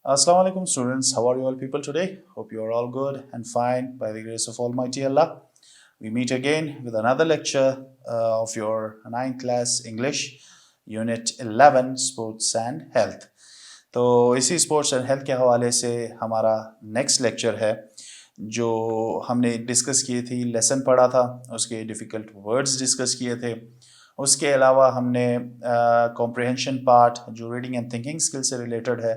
Assalamu alaikum students, how are you all people today? Hope you are all good and fine by the grace of Almighty Allah. We meet again with another lecture of your 9th class English Unit 11 Sports and Health. तो इसी sports and health के हवाले से हमारा next lecture है जो हमने discuss किए थी, लेसन पढ़ा था, उसके डिफ़िकल्ट वर्ड्स डिस्कस किए थे। उसके अलावा हमने कॉम्प्रिहेंशन पार्ट जो रीडिंग एंड थिंकिंग स्किल से रिलेटेड है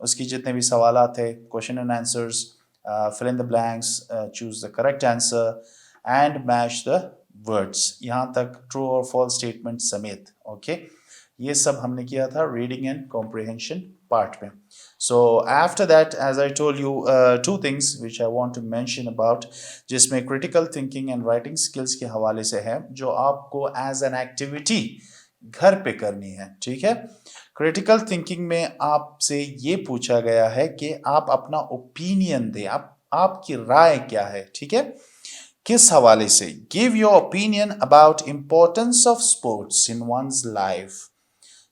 उसकी जितने भी सवाल थे, question and answers, fill in the blanks, choose the correct answer and match the words, यहाँ तक ट्रू और फॉल्स स्टेटमेंट समेत। ओके, ये सब हमने किया था रीडिंग एंड कॉम्प्रिहेंशन पार्ट में। So after that as I told you two things which I want to mention about, जिसमें critical thinking and writing skills के हवाले से है जो आपको एज एन एक्टिविटी घर पे करनी है। ठीक है, क्रिटिकल थिंकिंग में आपसे ये पूछा गया है कि आप अपना ओपिनियन दें, आपकी राय क्या है। ठीक है, किस हवाले से? Give your opinion about importance of sports in one's life.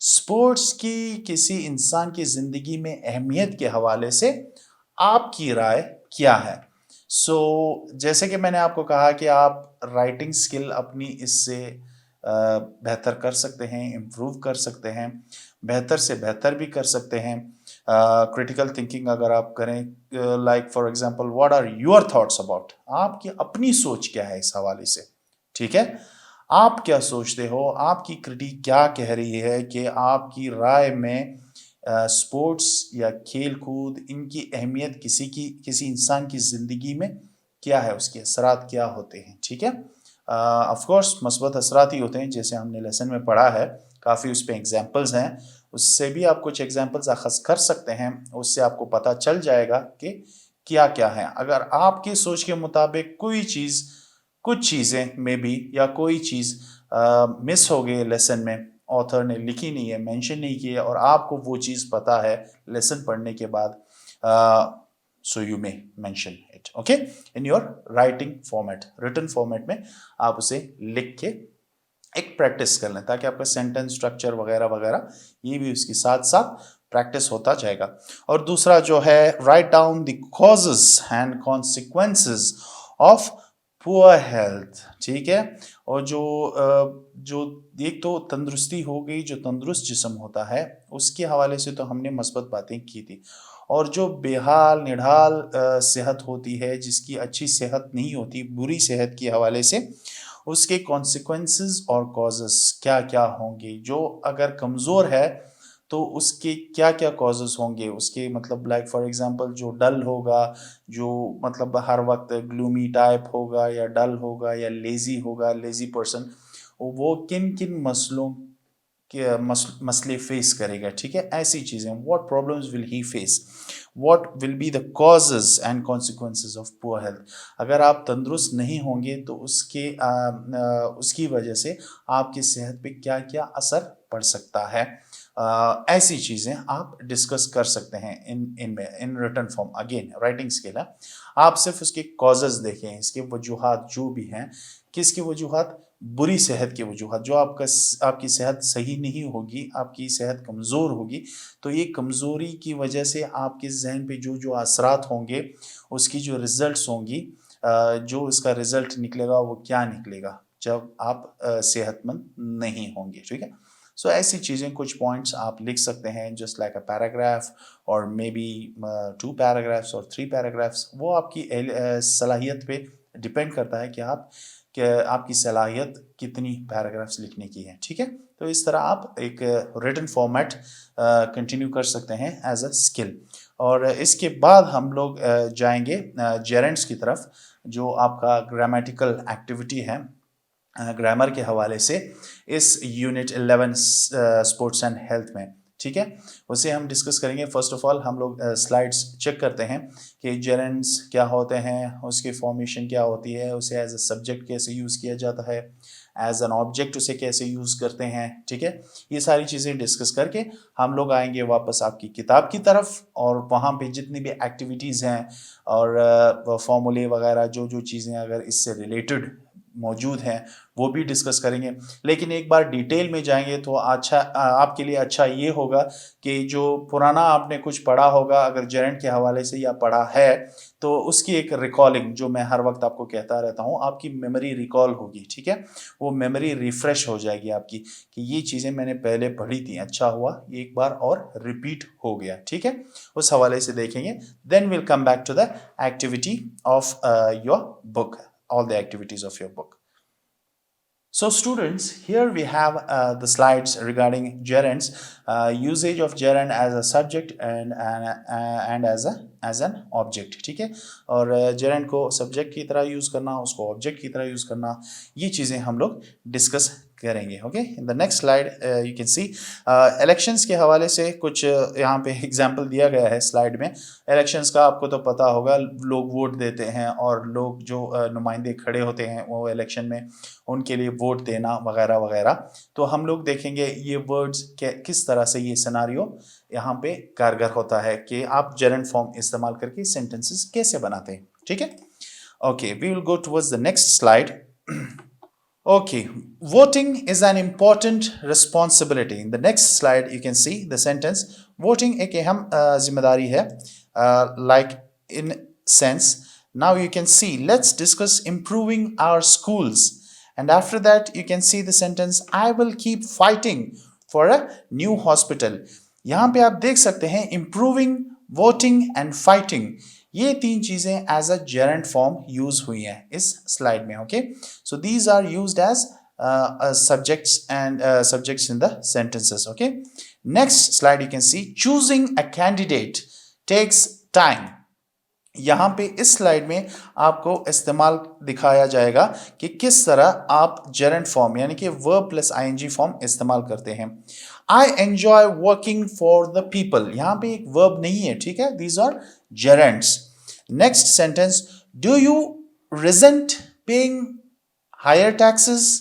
Sports की किसी इंसान की जिंदगी में अहमियत के हवाले से आपकी राय क्या है। जैसे कि मैंने आपको कहा कि आप राइटिंग स्किल अपनी इससे बेहतर कर सकते हैं, इम्प्रूव कर सकते हैं, बेहतर से बेहतर भी कर सकते हैं। क्रिटिकल थिंकिंग अगर आप करें, like for example what are your thoughts about, आपकी अपनी सोच क्या है इस हवाले से। ठीक है, आप क्या सोचते हो, आपकी क्रिटिक क्या कह रही है कि आपकी राय में स्पोर्ट्स या खेल कूद इनकी अहमियत किसी इंसान की ज़िंदगी में क्या है, उसके असरात क्या होते हैं। ठीक है, ऑफ कोर्स मस्बत असरात ही होते हैं, जैसे हमने लेसन में पढ़ा है, काफ़ी उस पर एग्जाम्पल्स हैं, उससे भी आप कुछ एग्जाम्पल्स अखज़ कर सकते हैं, उससे आपको पता चल जाएगा कि क्या क्या है। अगर आपकी सोच के मुताबिक कोई चीज़, कुछ चीज़ें में भी या कोई चीज़ मिस हो गई लेसन में, ऑथर ने लिखी नहीं है, मेंशन नहीं की है, और आपको वो चीज़ पता है लेसन पढ़ने के बाद, so you may mention it okay in your writing format, written format में आप उसे लिख के एक प्रैक्टिस कर लें, ताकि आपका सेंटेंस स्ट्रक्चर वगैरह वगैरह ये भी उसके साथ साथ प्रैक्टिस होता जाएगा। और दूसरा जो है, write down the causes and consequences of poor health. ठीक है, और जो एक तो तंदुरुस्ती हो गई, जो तंदुरुस्त जिस्म होता है उसके हवाले से तो हमने मस्बत बातें की थी, और जो बेहाल निढाल सेहत होती है, जिसकी अच्छी सेहत नहीं होती, बुरी सेहत के हवाले से उसके कॉन्सिक्वेंसेस और कॉजेस क्या क्या होंगे। जो अगर कमज़ोर है तो उसके क्या क्या कॉजेस होंगे, उसके मतलब लाइक फॉर एग्जांपल जो डल होगा, जो मतलब हर वक्त ग्लूमी टाइप होगा या डल होगा या लेज़ी होगा, लेज़ी पर्सन, वो किन किन मसलों के मसले फेस करेगा। ठीक है, ऐसी चीज़ें, what problems will he face, what will be the causes and consequences of poor health. अगर आप तंदुरुस्त नहीं होंगे तो उसकी वजह से आपकी सेहत पे क्या क्या असर पड़ सकता है। ऐसी चीज़ें आप डिस्कस कर सकते हैं in written form. Again writing skill है, आप सिर्फ उसके कॉजेज देखें, इसके वजूहात जो भी हैं, किसकी वजूहात, बुरी सेहत की वजूहात, जो आपकी सेहत सही नहीं होगी, आपकी सेहत कमज़ोर होगी, तो ये कमज़ोरी की वजह से आपके जहन पे जो जो असरात होंगे, उसकी जो रिज़ल्ट्स होंगी, जो इसका रिज़ल्ट निकलेगा वो क्या निकलेगा जब आप सेहतमंद नहीं होंगे। ठीक है, ऐसी चीज़ें, कुछ पॉइंट्स आप लिख सकते हैं, जस्ट लाइक अ पैराग्राफ और मे बी 2 पैराग्राफ्स और 3 पैराग्राफ्स। वो आपकी सलाहियत पे डिपेंड करता है कि आपकी सलाहियत कितनी पैराग्राफ्स लिखने की है। ठीक है, तो इस तरह आप एक रिटन फॉर्मेट कंटिन्यू कर सकते हैं एज अ स्किल। और इसके बाद हम लोग जाएंगे जेरेंट्स की तरफ, जो आपका ग्रामेटिकल एक्टिविटी है ग्रामर के हवाले से इस यूनिट 11 स्पोर्ट्स एंड हेल्थ में। ठीक है, उसे हम डिस्कस करेंगे। फर्स्ट ऑफ ऑल हम लोग स्लाइड्स चेक करते हैं कि जेरेंट्स क्या होते हैं, उसकी फॉर्मेशन क्या होती है, उसे एज अ सब्जेक्ट कैसे यूज़ किया जाता है, एज एन ऑब्जेक्ट उसे कैसे यूज़ करते हैं। ठीक है, ये सारी चीज़ें डिस्कस करके हम लोग आएंगे वापस आपकी किताब की तरफ, और वहाँ पे जितनी भी एक्टिविटीज़ हैं और फॉर्मूले वगैरह जो जो चीज़ें अगर इससे रिलेटेड मौजूद हैं वो भी डिस्कस करेंगे। लेकिन एक बार डिटेल में जाएंगे तो अच्छा आपके लिए अच्छा ये होगा कि जो पुराना आपने कुछ पढ़ा होगा, अगर जेरेंट के हवाले से या पढ़ा है, तो उसकी एक रिकॉलिंग, जो मैं हर वक्त आपको कहता रहता हूँ, आपकी मेमोरी रिकॉल होगी, ठीक है, वो मेमोरी रिफ्रेश हो जाएगी आपकी कि ये चीज़ें मैंने पहले पढ़ी थी, अच्छा हुआ एक बार और रिपीट हो गया, ठीक है, उस हवाले से देखेंगे। Then will come back to the activity of your book, all the activities of your book. So students, here we have the slides regarding gerunds, usage of gerund as a subject and as an object, ठीक है, और gerund को subject की तरह use करना, उसको object की तरह यूज़ करना, ये चीज़ें हम लोग डिस्कस करेंगे। Okay, in the next slide you can see elections के हवाले से कुछ यहाँ पे एग्जांपल दिया गया है स्लाइड में। इलेक्शंस का आपको तो पता होगा, लोग वोट देते हैं और लोग जो नुमाइंदे खड़े होते हैं वो इलेक्शन में, उनके लिए वोट देना वगैरह वगैरह। तो हम लोग देखेंगे ये वर्ड्स किस तरह से ये सिनारियो यहाँ पे कारगर होता है कि आप जेरेंट फॉर्म इस्तेमाल करके सेंटेंसेस कैसे बनाते हैं, ठीक है। Okay, we will go towards the next slide. Okay, voting is an important responsibility. In the next slide, you can see the sentence. Voting एक अहम जिम्मेदारी है, like in sense. Now you can see, let's discuss improving our schools. And after that, you can see the sentence, I will keep fighting for a new hospital. यहाँ पे आप देख सकते हैं improving, voting and fighting. ये तीन चीजें as a gerund form use हुई हैं इस स्लाइड में। Okay, so these are used as subjects and subjects in the sentences. Okay, next slide you can see choosing a candidate takes time. यहाँ पे इस स्लाइड में आपको इस्तेमाल दिखाया जाएगा कि किस तरह आप जेरेंट फॉर्म यानी कि वर्ब प्लस आईएनजी फॉर्म इस्तेमाल करते हैं। I enjoy working for the people, यहाँ पे एक वर्ब नहीं है, ठीक है, these are gerunds. Next sentence, do you resent paying higher taxes?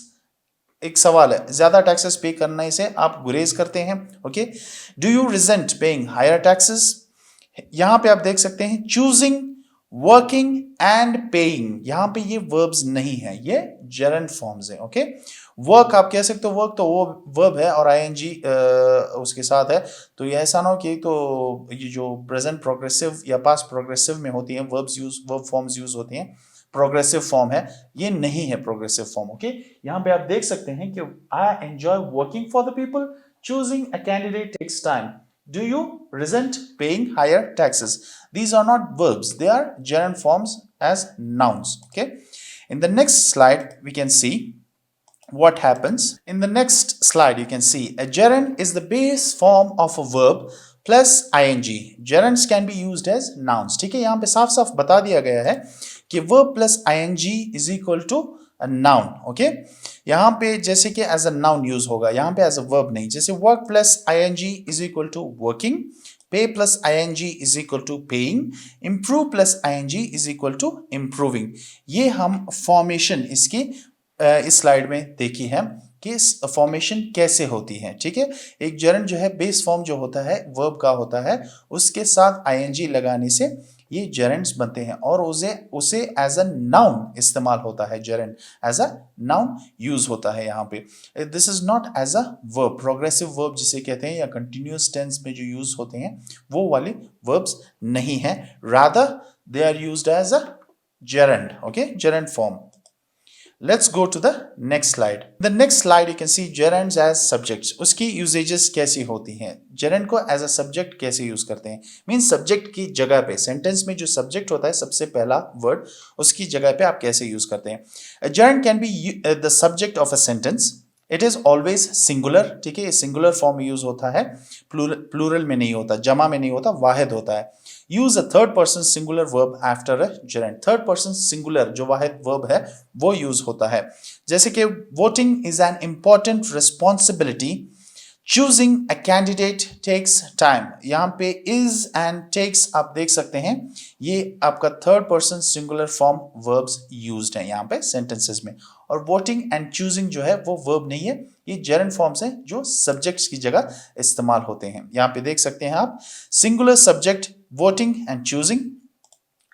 एक सवाल है, ज्यादा टैक्सेस पे करने से आप गुरेज करते हैं। Okay, do you resent paying higher taxes? यहां पे आप देख सकते हैं चूजिंग, वर्किंग एंड पेइंग, यहां पे ये वर्ब्स नहीं है, ये जेरेंट फॉर्म्स है। ओके, वर्क आप कह सकते हो, वर्क तो वो वर्ब है और आईएनजी उसके साथ है, तो ये ऐसा ना हो कि तो ये जो प्रेजेंट प्रोग्रेसिव या पास्ट प्रोग्रेसिव में होती हैं verbs use, verb forms use होती हैं, प्रोग्रेसिव फॉर्म है, ये नहीं है प्रोग्रेसिव फॉर्म। ओके, यहाँ पे आप देख सकते हैं कि I enjoy working for the people, choosing a candidate takes time, do you resent paying higher taxes? These are not verbs, they are gerund forms as nouns. Okay, in the next slide we can see what happens. In the next slide you can see a gerund is the base form of a verb plus ing. Gerunds can be used as nouns. ठीक है, यहाँ पे साफ साफ बता दिया गया है कि verb plus ing is equal to a noun. Okay, यहाँ पे जैसे कि एज अ नाउन यूज होगा, यहाँ पे एज अ वर्ब नहीं, जैसे work plus ing is equal to working, pay plus ing is equal to paying, improve plus ing is equal to improving. ये हम फॉर्मेशन इसकी इस स्लाइड में देखी है कि फॉर्मेशन कैसे होती है। ठीक है, एक जेरेंट जो है बेस फॉर्म जो होता है वर्ब का होता है, उसके साथ ing लगाने से ये जेरेंट्स बनते हैं और उसे एज अ नाउन इस्तेमाल होता है, gerund as a noun use होता है यहाँ पे। This is not as a verb, progressive verb जिसे कहते हैं या कंटिन्यूअस टेंस में जो यूज होते हैं वो वाले वर्ब्स नहीं है, rather they are used as a gerund. Okay, gerund form. Let's go to the next slide. The next slide you can see gerunds as subjects. उसकी usages कैसी होती हैं, gerund को as a subject कैसे use करते हैं, mean subject की जगह पे, sentence में जो subject होता है सबसे पहला word, उसकी जगह पे आप कैसे यूज करते हैं। A gerund can be the subject of a sentence. It is always singular. ठीक है, सिंगुलर फॉर्म में यूज होता है, प्लूरल में नहीं होता, जमा में नहीं होता, वाहिद होता है। Use a third person singular verb after a gerund. Third person singular जो वाहिद वर्ब है वो यूज होता है, जैसे कि voting is an important responsibility, choosing a candidate takes time. यहाँ पे इज एंड टेक्स आप देख सकते हैं, ये आपका third person singular form verbs used हैं यहाँ पे सेंटेंसेस में, और वोटिंग एंड चूजिंग जो है वो वर्ब नहीं है, ये जेरेंट फॉर्म्स हैं जो सब्जेक्ट्स की जगह इस्तेमाल होते हैं। यहाँ पे देख सकते हैं आप singular subject voting and choosing,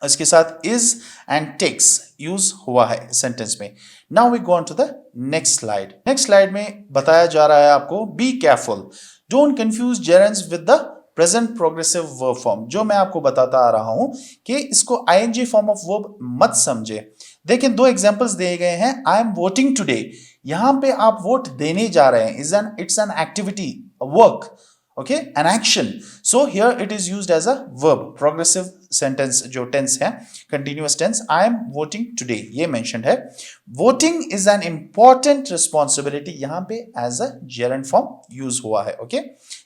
इसके साथ इज एंड टेक्स यूज हुआ है सेंटेंस में। Now we go on to the next slide. Next slide में बताया जा रहा है आपको be careful, don't confuse gerunds with the present progressive verb form. जो मैं आपको बताता आ रहा हूं कि इसको आईएनजी फॉर्म ऑफ वर्ब मत समझे। देखिए दो एग्जांपल्स दिए गए हैं, आई एम वोटिंग टुडे, यहां पे आप वोट देने जा रहे हैं, it's an activity, work, okay, an action. So here it is used as a verb, progressive sentence जो tense है, continuous tense, I am voting today ये mentioned है। voting is an important responsibility, यहाँ पे as a gerund form use हुआ है। okay,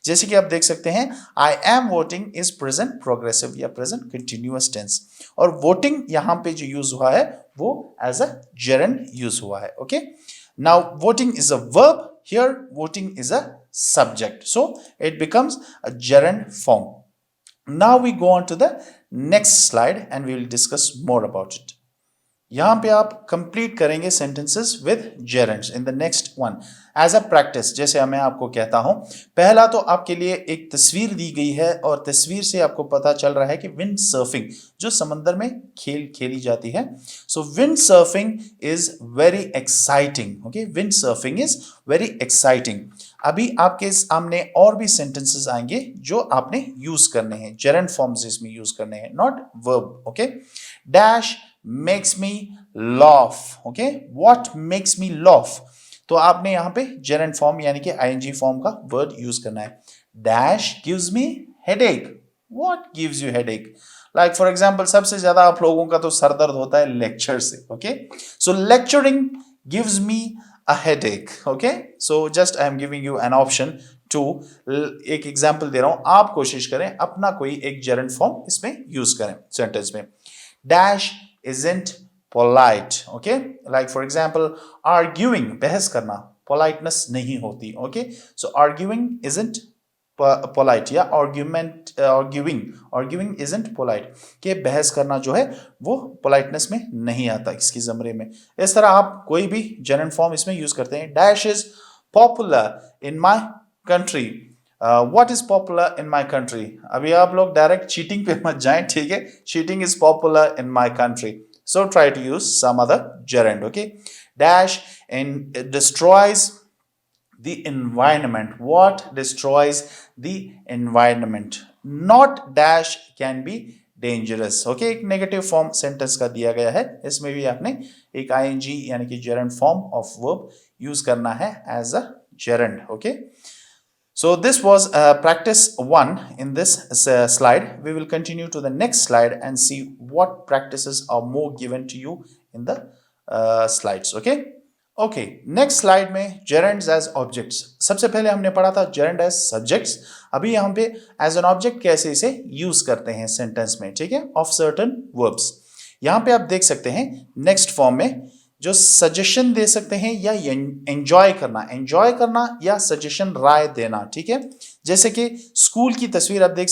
जैसे कि आप देख सकते हैं I am voting is present progressive या present continuous tense, और voting यहाँ पे जो use हुआ है वो as a gerund use हुआ है। okay, now voting is a verb, here voting is a subject, so it becomes a gerund form. Now we go on to the next slide and we will discuss more about it. यहां पे आप complete करेंगे sentences with gerunds in the next one as a practice. जैसे मैं आपको कहता हूं, पहला तो आपके लिए एक तस्वीर दी गई है और तस्वीर से आपको पता चल रहा है कि विंड सर्फिंग जो समंदर में खेली जाती है। So wind surfing is very exciting. Okay, wind surfing is very exciting. अभी आपके सामने और भी सेंटेंसेस आएंगे जो आपने यूज करने हैं, जेरेंड फॉर्म्स इसमें यूज करने हैं, not verb. Okay, dash makes me laugh. okay, what makes me laugh, तो आपने यहां पे gerund form यानी कि ing form का word यूज करना है। dash gives me headache, what gives you headache, like for example सबसे ज्यादा आप लोगों का तो सर दर्द होता है लेक्चर से। okay, so lecturing gives me a headache. okay, so just I am giving you an option to, एक एग्जाम्पल दे रहा हूं, आप कोशिश करें अपना कोई एक gerund form इसमें यूज करें सेंटेंस में। dash isn't polite. okay, like for example arguing, बहस करना, politeness नहीं होती। okay, so arguing isn't polite या arguing isn't polite, कि बहस करना जो है वो politeness में नहीं आता इसकी ज़मरे में। इस तरह आप कोई भी gerund form इसमें यूज करते हैं। dash is popular in my country, what is popular in my country, अभी आप लोग डायरेक्ट चीटिंग पे मत जाएं, ठीक है, cheating is popular in my country, so try to use some other gerund। okay, dash and destroys the environment, what destroys the environment, not dash can be dangerous। okay, एक negative form sentence का दिया गया है, इसमें भी आपने एक ing यानी कि gerund form of verb use करना है as a gerund। okay, so this was practice 1 in this slide. We will continue to the next slide and see what practices are more given to you in the slides। okay, okay, next slide में gerunds as objects। सबसे पहले हमने पढ़ा था gerund as subjects, अभी यहाँ पे as an object कैसे इसे यूज करते हैं सेंटेंस में, ठीक है, of certain verbs। यहाँ पे आप देख सकते हैं नेक्स्ट फॉर्म में जो सजेशन दे सकते हैं या एंजॉय करना या सजेशन राय देना, ठीक है। जैसे कि स्कूल की तस्वीर आप देख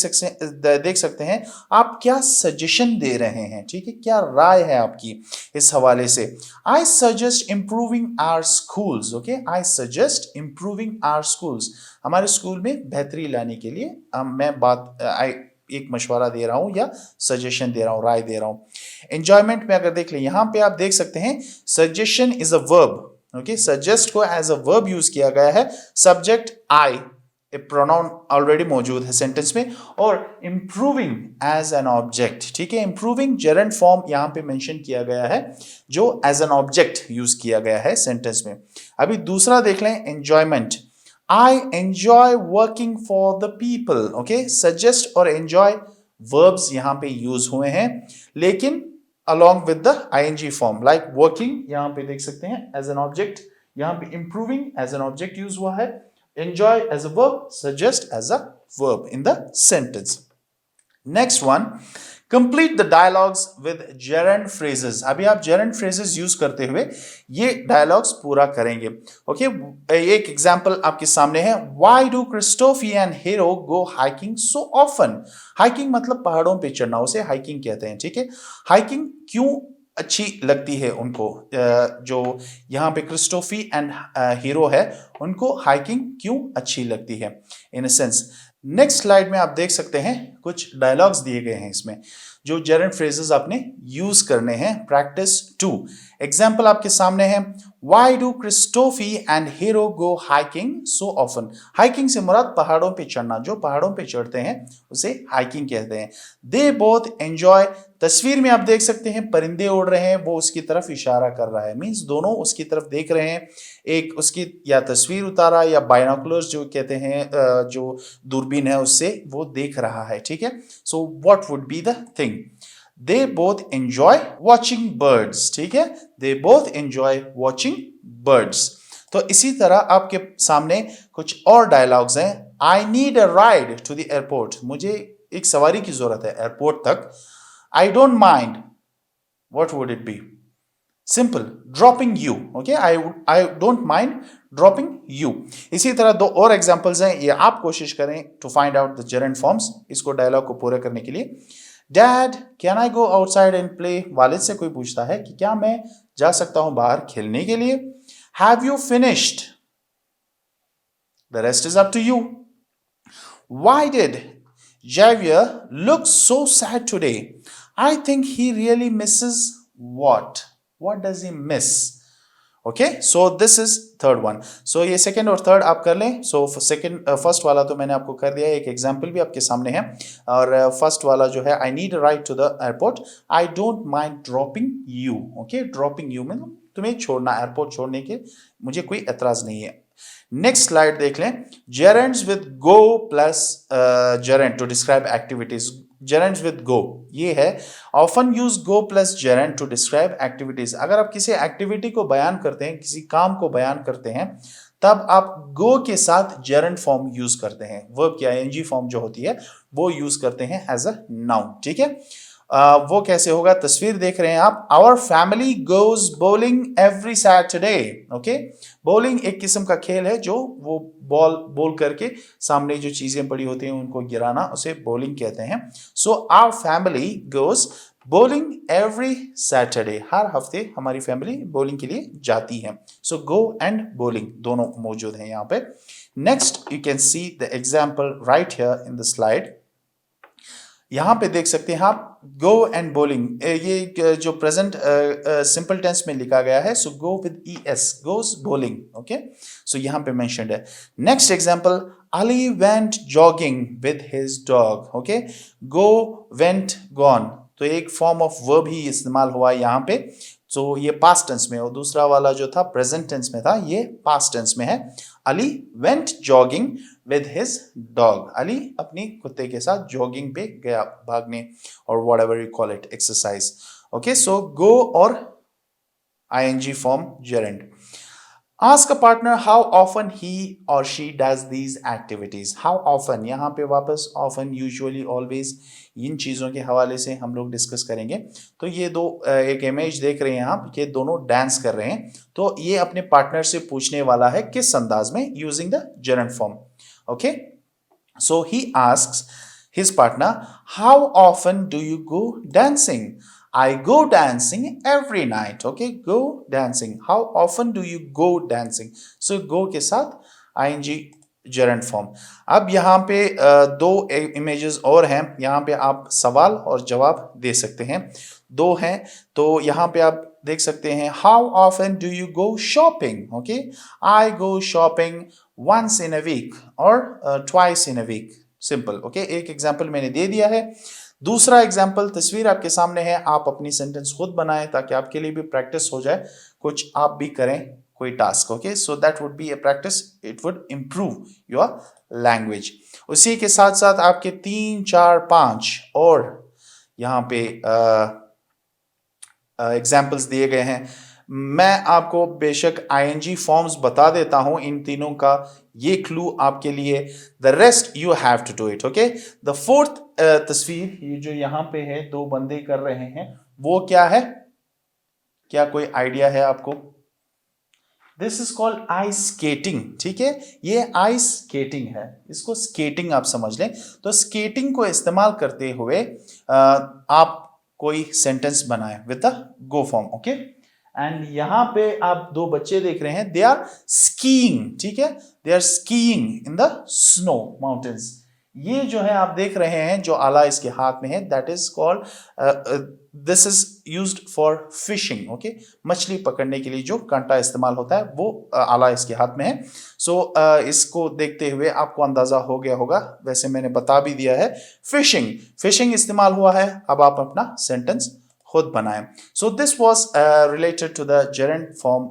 सकते हैं, आप क्या सजेशन दे रहे हैं, ठीक है, क्या राय है आपकी इस हवाले से। I suggest improving our schools. Okay, I suggest improving our schools, हमारे स्कूल में बेहतरी लाने के लिए मैं एक मशवरा दे रहा हूं या सजेशन दे रहा हूं, राय दे रहा हूं। एंजॉयमेंट में अगर देख लें, यहां पे आप देख सकते हैं suggestion is a verb. Okay, suggest को एज अ वर्ब यूज किया गया है, subject I, A pronoun already मौजूद है सेंटेंस में, और इंप्रूविंग एज एन ऑब्जेक्ट, ठीक है, इंप्रूविंग जेरेंड फॉर्म यहां पे मेंशन किया गया है जो एज एन ऑब्जेक्ट यूज किया गया है सेंटेंस में। अभी दूसरा देख लें, enjoyment, I enjoy working for the people। okay, suggest और enjoy verbs यहां पे यूज हुए हैं, लेकिन along with the ing form, like working यहां पे देख सकते हैं as an object, यहां पे improving as an object use हुआ है, enjoy as a verb, suggest as a verb in the sentence। Next one, complete the dialogues with gerund phrases। अभी आप gerund phrases यूज करते हुए ये dialogues पूरा करेंगे। ओके, एक एग्जांपल आपके सामने है, why do Christophe and Hero go hiking so often। Hiking मतलब पहाड़ों पे चढ़ना, उसे हाइकिंग कहते हैं, ठीक है। हाइकिंग क्यों अच्छी लगती है उनको, जो यहाँ पे क्रिस्टोफी एंड हीरो है, उनको हाइकिंग क्यों अच्छी लगती है। इन अ सेंस नेक्स्ट स्लाइड में आप देख सकते हैं कुछ डायलॉग्स दिए गए हैं इसमें, जो जेरेंट फ्रेजेस आपने यूज करने हैं। प्रैक्टिस 2 एग्जाम्पल आपके सामने है। Why do Christophe and Hero go hiking so often? Hiking से मुराद पहाड़ों पे चढ़ना, जो पहाड़ों पे चढ़ते हैं उसे हाइकिंग कहते हैं। They both enjoy, तस्वीर में आप देख सकते हैं परिंदे उड़ रहे हैं, वो उसकी तरफ इशारा कर रहा है, मीन्स दोनों उसकी तरफ देख रहे हैं। एक उसकी या तस्वीर उतारा या बाइनोकुलर्स जो कहते हैं, जो दूरबीन है उससे वो देख रहा है, ठीक है। So what would be the thing? They both enjoy watching birds, ठीक है। They both enjoy watching birds। तो इसी तरह आपके सामने कुछ और डायलॉग्स हैं। I need a ride to the airport, मुझे एक सवारी की जरूरत है एयरपोर्ट तक। I don't mind, what would it be? Simple, dropping you, okay? I don't mind dropping you। इसी तरह दो और एग्जांपल्स हैं, ये आप कोशिश करें to find out the gerund forms, इसको डायलॉग को पूरा करने के लिए। Dad, can I go outside and play? वालिद से कोई पूछता है कि क्या मैं जा सकता हूं बाहर खेलने के लिए? Have you finished? The rest is up to you। Why did Javier look so sad today? I think he really misses what? What does he miss? Okay, so this is third one. So ये second और third आप कर लें। So second first वाला तो मैंने आपको कर दिया, एक एग्जांपल भी आपके सामने है। और फर्स्ट वाला जो है, I need ride to the airport, I don't mind dropping you. Okay, dropping you मतलब तुम्हें छोड़ना, एयरपोर्ट छोड़ने के मुझे कोई एतराज नहीं है। नेक्स्ट स्लाइड देख लें। Gerunds with go plus gerund to describe activities. gerunds with go, ये है often use go plus gerund to describe activities। अगर आप किसी एक्टिविटी को बयान करते हैं, किसी काम को बयान करते हैं, तब आप go के साथ gerund फॉर्म यूज करते हैं। वर्ब की ing फॉर्म जो होती है वो यूज करते हैं एज अ नाउन, ठीक है। वो कैसे होगा? तस्वीर देख रहे हैं आप। Our family goes bowling every Saturday. Okay, bowling एक किस्म का खेल है, जो वो बॉल बोल करके सामने जो चीजें पड़ी होती हैं उनको गिराना, उसे बोलिंग कहते हैं। So our family goes bowling every Saturday, हर हफ्ते हमारी फैमिली बोलिंग के लिए जाती है। सो गो एंड बोलिंग दोनों मौजूद हैं यहाँ पे। Next you can see the example right here in the slide. यहां पे देख सकते हैं आप गो एंड बोलिंग, ये जो प्रेजेंट सिंपल टेंस में लिखा गया है। So go with ES, goes bowling. Okay, so यहां पे मेंशन्ड है। Next example, Ali went jogging with his dog. Okay, go went gone, तो एक फॉर्म ऑफ वर्ब ही इस्तेमाल हुआ यहाँ पे। सो ये पास्ट टेंस में, और दूसरा वाला जो था प्रेजेंट टेंस में था, ये पास्ट टेंस में है। Ali went jogging with his dog, Ali अपनी कुत्ते के साथ जॉगिंग पे गया, भागने, और whatever you call it, exercise. Okay, so go और ing form gerund। Ask a partner how often he or she does these activities। how often, यहाँ पे वापस often, usually, always, इन चीज़ों के हवाले से हम लोग डिस्कस करेंगे। तो ये दो एक इमेज देख रहे हैं आप, ये दोनों डांस कर रहे हैं। तो ये अपने पार्टनर से पूछने वाला है किस अंदाज में, using the gerund form। Okay, so he asks his partner, how often do you go dancing? I go dancing every night। Okay, go dancing, how often do you go dancing? So go के साथ ing gerund form। अब यहाँ पे दो images और हैं, यहाँ पे आप सवाल और जवाब दे सकते हैं, दो हैं। तो यहाँ पे आप देख सकते हैं, how often do you go shopping? Okay, I go shopping once in a week or twice in a week। Simple. Okay, एक एग्जाम्पल मैंने दे दिया है। दूसरा एग्जाम्पल तस्वीर आपके सामने है, आप अपनी सेंटेंस खुद बनाएं ताकि आपके लिए भी प्रैक्टिस हो जाए, कुछ आप भी करें कोई task. Okay, so that would be A practice, it would improve your language. उसी के साथ साथ आपके 3, 4, 5 और यहाँ पे एग्जाम्पल्स दिए गए हैं। मैं आपको बेशक ing फॉर्म्स बता देता हूं इन तीनों का, ये क्लू आपके लिए। The rest you have to do it. Okay, the fourth तस्वीर, ये जो यहां पे है, दो बंदे कर रहे हैं, वो क्या है? क्या कोई आइडिया है आपको? This is called ice skating. ठीक है, ये आइस स्केटिंग है, इसको स्केटिंग आप समझ लें। तो स्केटिंग को इस्तेमाल करते हुए आप कोई सेंटेंस बनाए with the go form. Okay, and यहां पे आप दो बच्चे देख रहे हैं, दे आर स्कीइंग। ठीक है, they are skiing in the snow mountains. ये जो है आप देख रहे हैं जो आला इसके हाथ में है, that is called, this is used for fishing. Okay, मछली पकड़ने के लिए जो कांटा इस्तेमाल होता है वो आला इसके हाथ में है। सो इसको देखते हुए आपको अंदाजा हो गया होगा, वैसे मैंने बता भी दिया है, फिशिंग, फिशिंग इस्तेमाल हुआ है। अब आप अपना सेंटेंस खुद बनाएं। So this was related to the gerund form,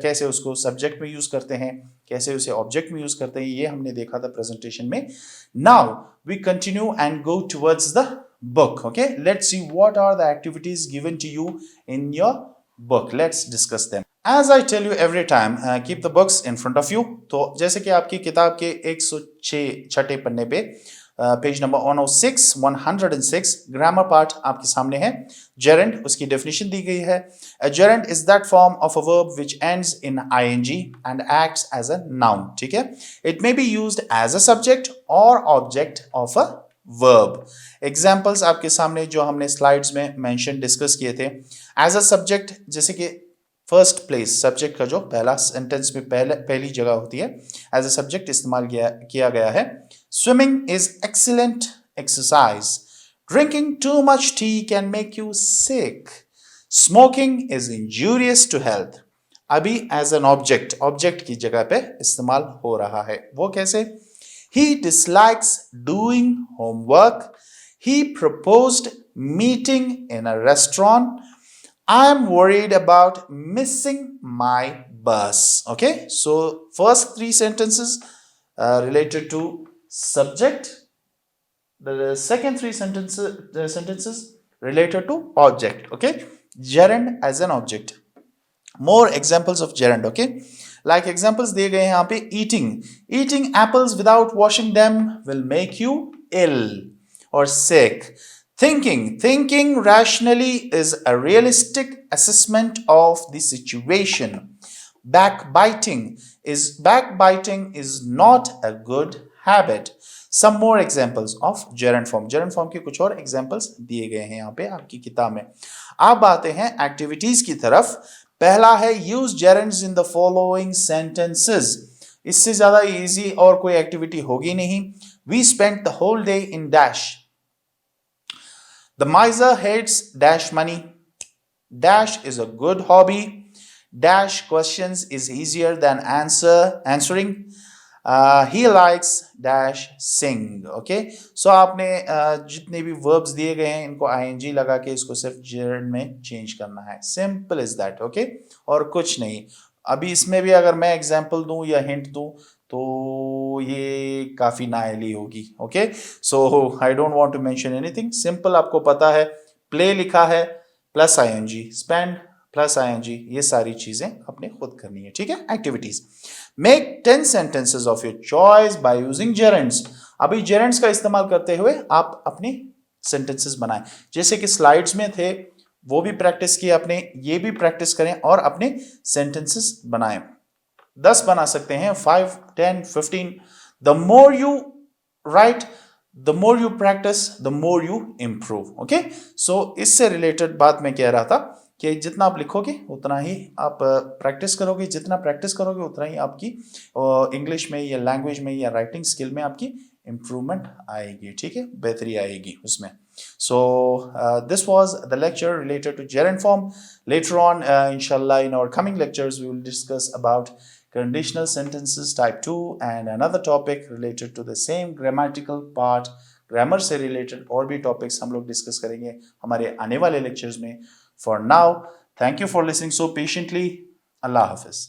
कैसे उसको सब्जेक्ट में यूज करते हैं, कैसे उसे ऑब्जेक्ट में यूज करते हैं, ये हमने देखा था प्रेजेंटेशन में। Now we continue and go towards the book. Okay, let's see what are the activities given to you in your book. Let's discuss them. As I tell you every time, keep the books in front of you. तो जैसे कि आपकी किताब के 106 छठे पन्ने पे page number 106 106 grammar part आपके सामने है। जेरेंड, उसकी डेफिनेशन दी गई है। A gerund is that form of a verb which ends in ing and acts as a noun. ठीक है, it may be used as a subject or object of a verb. Examples आपके सामने जो हमने slides में mention discuss किए थे। As a subject, जैसे कि फर्स्ट प्लेस, सब्जेक्ट का जो पहला सेंटेंस में पहली जगह होती है, एज अ सब्जेक्ट इस्तेमाल किया गया है। Swimming is excellent exercise, drinking too much tea can make you sick, smoking is injurious to health. अभी एज एन ऑब्जेक्ट की जगह पे इस्तेमाल हो रहा है। वो कैसे? He dislikes doing homework. He proposed meeting in a restaurant. I am worried about missing my bus. Okay, so first three sentences related to subject. The second three sentences related to object. Okay, gerund as an object. More examples of gerund. Okay, like examples दिए गए हैं यहाँ पे। eating apples without washing them will make you ill or sick. Thinking rationally is a realistic assessment of the situation. Backbiting is not a good habit. Some more examples of gerund form के कुछ और examples दिए गए हैं यहाँ पे आपकी किताब में। अब आते हैं एक्टिविटीज की तरफ। पहला है use gerunds in the following sentences. इससे ज्यादा इजी और कोई एक्टिविटी होगी नहीं। We spent the whole day in dash, the miser hates dash money, dash is a good hobby, dash questions is easier than answering, he likes dash sing. Okay, so आपने जितने भी verbs दिए गए हैं इनको ing लगा के इसको सिर्फ gerund में change करना है। Simple is that. Okay, और कुछ नहीं। अभी इसमें भी अगर मैं एग्जाम्पल दूं या हिंट दूं तो ये काफी नाअहली होगी। Okay, so I don't want to mention anything. Simple आपको पता है, प्ले लिखा है plus ing, spend plus ing, ये सारी चीजें आपने खुद करनी है। ठीक है, activities. Make 10 sentences of your choice by using gerunds. अभी gerunds का इस्तेमाल करते हुए आप अपनी sentences बनाएं। जैसे कि स्लाइड्स में थे वो भी प्रैक्टिस किए आपने, ये भी प्रैक्टिस करें और अपने sentences बनाएं। 10 बना सकते हैं, 5, 10, 15. The more you write, the more you practice, the more you improve. Okay? So इससे related बात मैं कह रहा था कि जितना आप लिखोगे उतना ही आप प्रैक्टिस करोगे, जितना प्रैक्टिस करोगे उतना ही आपकी इंग्लिश में या लैंग्वेज में या राइटिंग स्किल में आपकी इम्प्रूवमेंट आएगी। ठीक है, बेहतरी आएगी उसमें। So this was the lecture related to gerund form. Later on, inshallah, in our coming lectures we will discuss about conditional sentences type 2 and another topic related to the same grammatical part. Grammar से related और भी topics हम लोग discuss करेंगे हमारे आने वाले lectures में। For now, thank you for listening so patiently. Allah Hafiz.